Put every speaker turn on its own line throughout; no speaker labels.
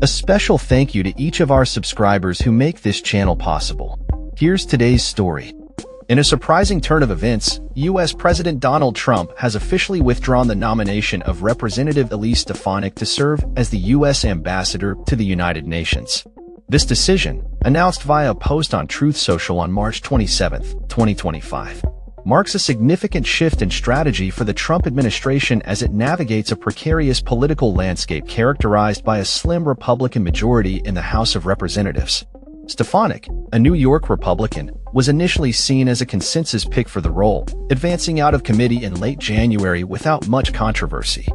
A special thank you to each of our subscribers who make this channel possible. Here's today's story. In a surprising turn of events, U.S. President Donald Trump has officially withdrawn the nomination of Representative Elise Stefanik to serve as the U.S. ambassador to the United Nations. This decision, announced via a post on Truth Social on March 27, 2025, marks a significant shift in strategy for the Trump administration as it navigates a precarious political landscape characterized by a slim Republican majority in the House of Representatives. Stefanik, a New York Republican, was initially seen as a consensus pick for the role, advancing out of committee in late January without much controversy.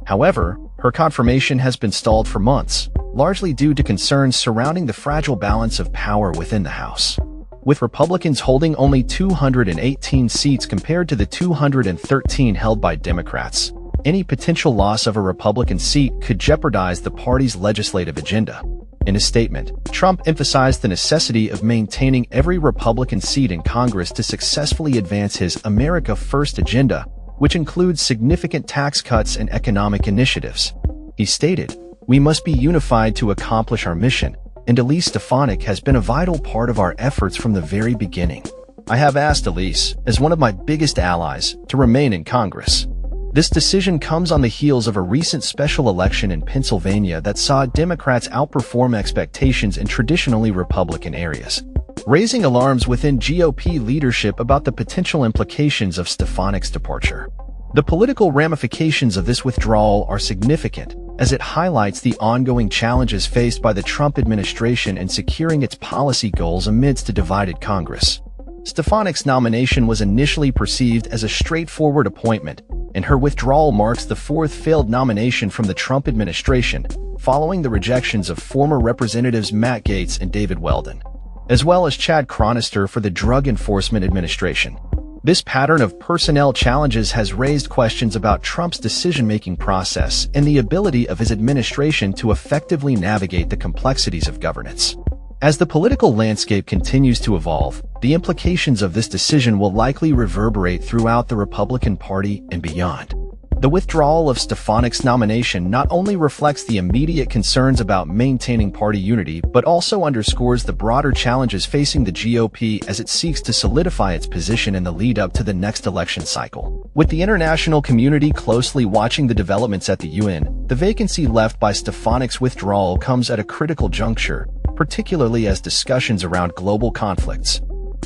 However, her confirmation has been stalled for months, largely due to concerns surrounding the fragile balance of power within the House. With Republicans holding only 218 seats compared to the 213 held by Democrats, any potential loss of a Republican seat could jeopardize the party's legislative agenda. In a statement, Trump emphasized the necessity of maintaining every Republican seat in Congress to successfully advance his America First agenda, which includes significant tax cuts and economic initiatives. He stated, "We must be unified to accomplish our mission, and Elise Stefanik has been a vital part of our efforts from the very beginning. I have asked Elise, as one of my biggest allies, to remain in Congress." This decision comes on the heels of a recent special election in Pennsylvania that saw Democrats outperform expectations in traditionally Republican areas, raising alarms within GOP leadership about the potential implications of Stefanik's departure. The political ramifications of this withdrawal are significant, as it highlights the ongoing challenges faced by the Trump administration in securing its policy goals amidst a divided Congress. Stefanik's nomination was initially perceived as a straightforward appointment, and her withdrawal marks the fourth failed nomination from the Trump administration, following the rejections of former Representatives Matt Gaetz and David Weldon, as well as Chad Chronister for the Drug Enforcement Administration. This pattern of personnel challenges has raised questions about Trump's decision-making process and the ability of his administration to effectively navigate the complexities of governance. As the political landscape continues to evolve, the implications of this decision will likely reverberate throughout the Republican Party and beyond. The withdrawal of Stefanik's nomination not only reflects the immediate concerns about maintaining party unity but also underscores the broader challenges facing the GOP as it seeks to solidify its position in the lead-up to the next election cycle. With the international community closely watching the developments at the UN, the vacancy left by Stefanik's withdrawal comes at a critical juncture, particularly as discussions around global conflicts,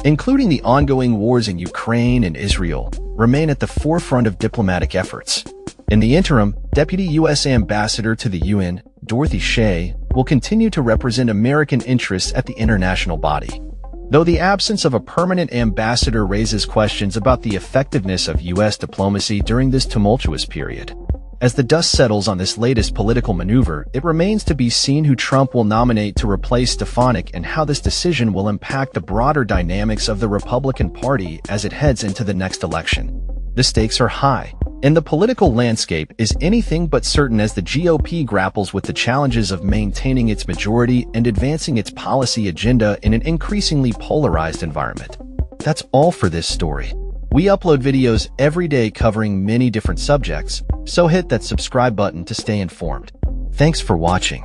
including the ongoing wars in Ukraine and Israel, remain at the forefront of diplomatic efforts. In the interim, Deputy U.S. Ambassador to the UN, Dorothy Shea, will continue to represent American interests at the international body. Though the absence of a permanent ambassador raises questions about the effectiveness of U.S. diplomacy during this tumultuous period. As the dust settles on this latest political maneuver, it remains to be seen who Trump will nominate to replace Stefanik and how this decision will impact the broader dynamics of the Republican Party as it heads into the next election. The stakes are high, and the political landscape is anything but certain as the GOP grapples with the challenges of maintaining its majority and advancing its policy agenda in an increasingly polarized environment. That's all for this story. We upload videos every day covering many different subjects, so hit that subscribe button to stay informed. Thanks for watching.